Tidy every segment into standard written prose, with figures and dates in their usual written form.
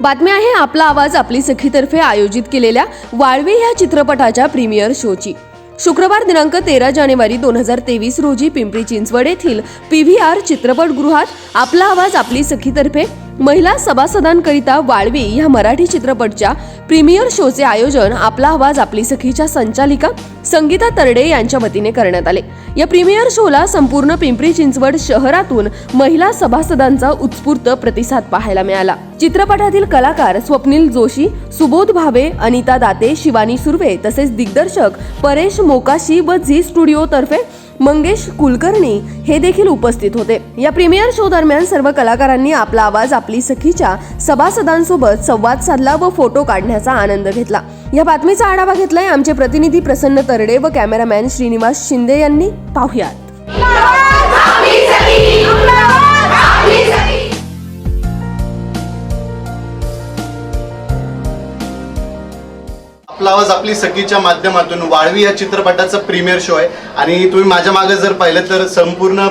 बातमी आहे आपला आवाज आपली सखीतर्फे आयोजित केलेल्या वाळवे या चित्रपटाच्या प्रीमियर शोची। शुक्रवार दिनांक 13 जानेवारी 2023 रोजी पिंपरी चिंचवड येथील PVR चित्रपटगृहात आपला आवाज आपली सखीतर्फे महिला सभासदांकरिता वाळवे या मराठी चित्रपटच्या प्रीमियर शोचे आयोजन आपला आवाज आपली सखीच्या संचालिका संगीता तरडे यांच्या वतीने करण्यात आले। या प्रीमियर शोला संपूर्ण पिंपरी चिंचवड शहरातून महिला सभासदांचा उत्स्फूर्त प्रतिसाद पाहायला मिळाला। चित्रपटातील कलाकार स्वप्नील जोशी, सुबोध भावे, अनिता दाते, शिवानी सुर्वे तसेच दिग्दर्शक परेश मोकाशी व झी स्टुडिओ तर्फे मंगेश कुलकर्णी हे देखील उपस्थित होते। या प्रीमियर शो दरम्यान सर्व कलाकारांनी आपला आवाज आपली सखीच्या सभासदांसोबत संवाद साधला व फोटो काढण्याचा आनंद घेतला। या बातमीचा आढावा घेतलाय आमचे प्रतिनिधी प्रसन्न तरडे व कॅमेरामॅन श्रीनिवास शिंदे यांनी। पाहुयात। आपला आवाज आपली सखीच्या माध्यमातून वाळवी या चित्रपटाचा प्रीमियर शो आहे आणि तुम्ही माझ्या मागे जर पाहिलं तर संपूर्ण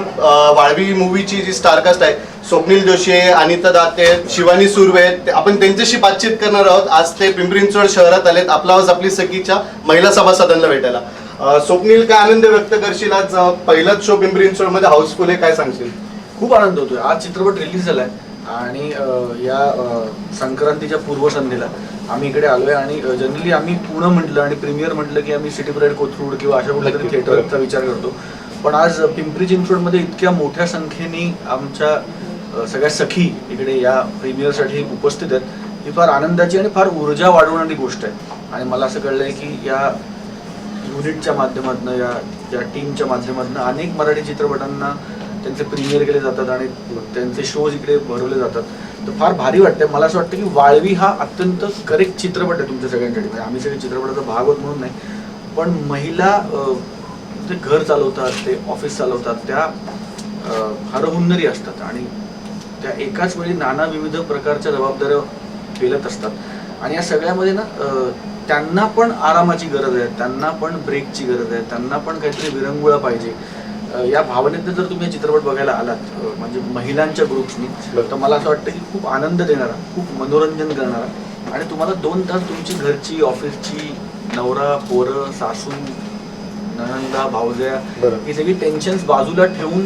वाळवी मूवीची जी स्टारकास्ट आहे स्वप्नील जोशी आहे, अनिता दाते, शिवानी सुर्वे, आपण त्यांच्याशी बातचीत करणार आहोत। आज ते पिंपरी चिंचवड शहरात आलेत आपला आवाज आपली सखीच्या महिला सभासदांना भेटायला। स्वप्नील, काय आनंद व्यक्त करशील? आज पहिलाच शो पिंपरी चिंचवड मध्ये हाऊसफुल आहे, काय सांगशील? खूप आनंद होतोय। आज चित्रपट रिलीज झालाय आणि या संक्रांतीच्या पूर्वसंध्येला आम्ही इकडे आलोय आणि जनरली आम्ही पुणे म्हटलं आणि प्रीमियर म्हटलं की आम्ही सिटी प्राईड कोथरूड किंवा अशा कुठल्या तरी थिएटरचा विचार करतो, पण आज पिंपरी चिंचवडमध्ये इतक्या मोठ्या संख्येने आमच्या सगळ्या सखी इकडे या प्रीमियरसाठी उपस्थित आहेत ही फार आनंदाची आणि फार ऊर्जा वाढवणारी गोष्ट आहे। आणि मला असं कळलंय की या युनिटच्या माध्यमातून या टीमच्या माध्यमातून अनेक मराठी चित्रपटांना त्यांचे प्रीमियर केले जातात आणि त्यांचे शोज इकडे भरवले जातात, तर फार भारी वाटतंय। मला असं वाटतं की वाळवी हा अत्यंत करेक्ट चित्रपट आहे तुमच्या सगळ्यांसाठी। म्हणजे आम्ही सगळे चित्रपटाचा भाग आहोत म्हणून नाही, पण महिला ते घर चालवतात, ते ऑफिस चालवतात, त्या हरहुन्नरी असतात आणि त्या एकाच वेळी नाना विविध प्रकारच्या जबाबदाऱ्या पेलत असतात आणि या सगळ्यामध्ये ना त्यांना पण आरामाची गरज आहे, त्यांना पण ब्रेकची गरज आहे, त्यांना पण काहीतरी विरंगुळा पाहिजे। या भावनेत जर तुम्ही चित्रपट बघायला आलात म्हणजे महिलांच्या ग्रुप्सनी, तर मला असं वाटतं की खूप आनंद देणारा, खूप मनोरंजन करणारा आणि तुम्हाला 2 तास तुमची घरची, ऑफिसची, नवरा, पोरं, सासू, नणंदा, भावजया ही सगळी टेन्शन्स बाजूला ठेवून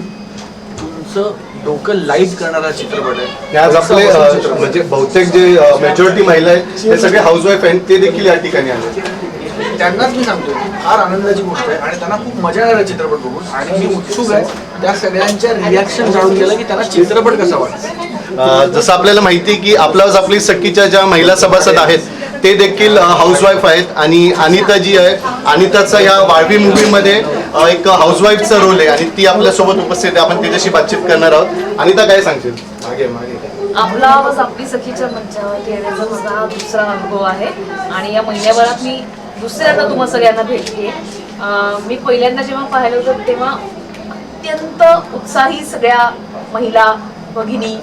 तुमचं डोकं लाईट करणारा चित्रपट आहे। आज आपले म्हणजे बहुतेक जे मेजॉरिटी महिला आहेत ते सगळे हाऊसवाईफ आहेत, ते देखील या ठिकाणी आले। त्यांनाच मी सांगतो फार आनंदाची गोष्ट आहे आणि त्यांना खूप मजा येणार आहे चित्रपट बघून आणि मी उत्सुक आहे त्या सगळ्यांच्या रिॲक्शन जाणून घ्यायला की त्यांना चित्रपट कसा वाटतो। जसं आपल्याला माहिती की आपला आवाज आपली सखीच्या ज्या महिला सभासद आहेत ते देखील हाऊसवाईफ आहेत आणि अनिता जी आहे, अनिताचा या वाळवी मूवीमध्ये एक हाऊसवाईफचा रोल आहे आणि ती आपल्यासोबत उपस्थित आहे। आपण तिच्याशी बातचीत करणार आहोत। अनिता, काय सांगशील? मागे आपला आवाज आपली सखीच्या मंचावर येण्याचा माझा हा दुसरा अनुभव आहे आणि या महिन्याभरात मी दुसऱ्यांदा तुम्हा सगळ्यांना भेटते। मी पहिल्यांदा जेव्हा पाहिलं होतं तेव्हा अत्यंत उत्साही सगळ्या महिला भगिनी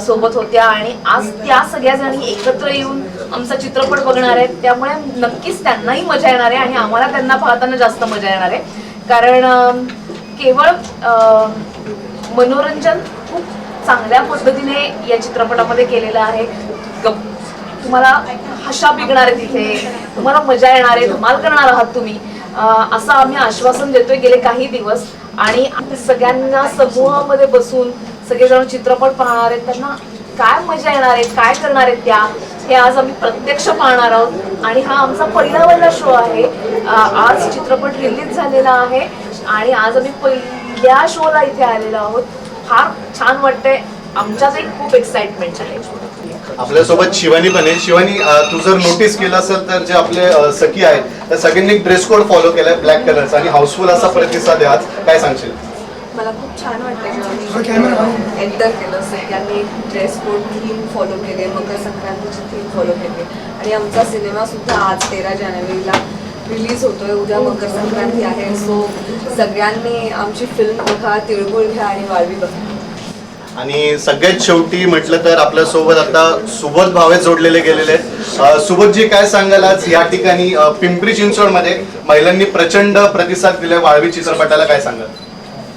सोबत होत्या आणि आज त्या सगळ्या जणी एकत्र येऊन आमचा चित्रपट बघणार आहेत, त्यामुळे नक्कीच त्यांनाही मजा येणार आहे आणि आम्हाला त्यांना पाहताना जास्त मजा येणार आहे। कारण केवळ मनोरंजन खूप चांगल्या पद्धतीने या चित्रपटामध्ये केलेलं आहे। तुम्हाला हशा पिकणार आहे, तिथे तुम्हाला मजा येणार आहे, धमाल करणार आहात तुम्ही, असं आम्ही आश्वासन देतोय गेले काही दिवस। आणि सगळ्यांना समूहामध्ये बसून सगळेजण चित्रपट पाहणार आहेत, त्यांना काय मजा येणार आहे, काय करणार आहेत त्या, हे आज आम्ही प्रत्यक्ष पाहणार आहोत। आणि हा आमचा पहिला शो आहे। आज चित्रपट रिलीज झालेला आहे आणि आज आम्ही पहिल्या शोला इथे आलेलो आहोत। फार छान वाटतंय, आमच्यात एक खूप एक्साइटमेंट आहे। आपल्यासोबत शिवानी पण आहे। शिवानी, तू जर नोटीस केलं असेल तर जे आपले सखी आहेत त्या सगळ्यांनी ड्रेस कोड फॉलो केलाय ब्लॅक कलरचा आणि हाऊसफुल असा प्रतिसाद आहे आज, काय सांगशील? मला खूप छान वाटतं जेव्हा मी एंटर केलं, सगळ्यांनी ड्रेस कोड थीम फॉलो केले, मकर संक्रांतीची थीम फॉलो केली आणि आमचा सिनेमा सुद्धा आज 13 जानेवारीला रिलीज होतोय। उद्या मकर संक्रांती आहे, सो सगळ्यांनी आमची फिल्म बघा, तिळगुळ घ्या आणि वाळवी बघा। आणि सगळ्यात शेवटी म्हटलं तर आपल्यासोबत आता सुबोध भावे जोडलेले गेलेले आहेत। सुबोधजी, काय सांगाल आज या ठिकाणी पिंपरी चिंचवडमध्ये महिलांनी प्रचंड प्रतिसाद दिलाय वाळवी चित्रपटाला, काय सांगाल?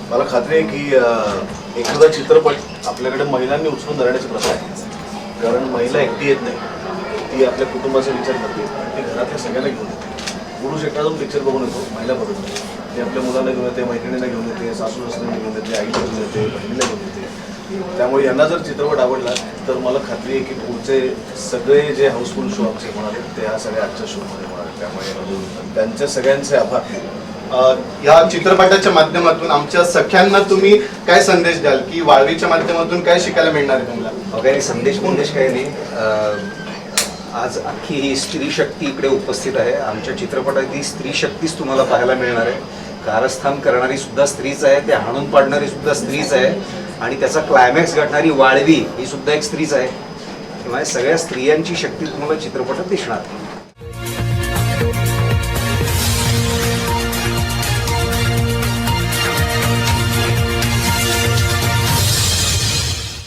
मला खात्री आहे की एखादा चित्रपट आपल्याकडे महिलांनी उचलून धरण्याची प्रथा आहे, कारण महिला एकटी येत नाही, ती आपल्या कुटुंबाचा विचार करते, ती घरातल्या सगळ्यांना घेऊन येते. पुरुष एकटा जाऊन पिक्चर बघून येतो, महिला बघत नाही. ती आपल्या मुलांना घेऊन येते, मैत्रिणींना घेऊन येते, सासू सासऱ्यांना घेऊन येते, आईला घेऊन येते, बहिणीला घेऊन येते. त्यामुळे यांना जर चित्रपट आवडला तर मला खात्री आहे की पुढचे सगळे जे हाऊसफुल शो आमचे होणार आहेत ते ह्या सगळ्या आजच्या शोमध्ये होणार आहेत. त्यामुळे त्यांच्या सगळ्यांचे आभार. या चित्रपटाच्या माध्यमातून आमच्या सख्यांना तुम्ही काय संदेश द्याल की वाळवीच्या माध्यमातून काय शिकायला मिळणार आहे तुम्हाला? काही संदेश काही नाही. आज अख्खी ही स्त्री शक्ती इकडे उपस्थित आहे. आमच्या चित्रपटात ही स्त्री शक्तीच तुम्हाला पाहायला मिळणार आहे. कारस्थान करणारी सुद्धा स्त्रीच आहे, ते हाणून पाडणारी सुद्धा स्त्रीच आहे आणि त्याचा क्लायमॅक्स गाठणारी वाळवी ही सुद्धा एक स्त्रीच आहे. तेव्हा सगळ्या स्त्रियांची शक्ती तुम्हाला चित्रपटात दिसणार.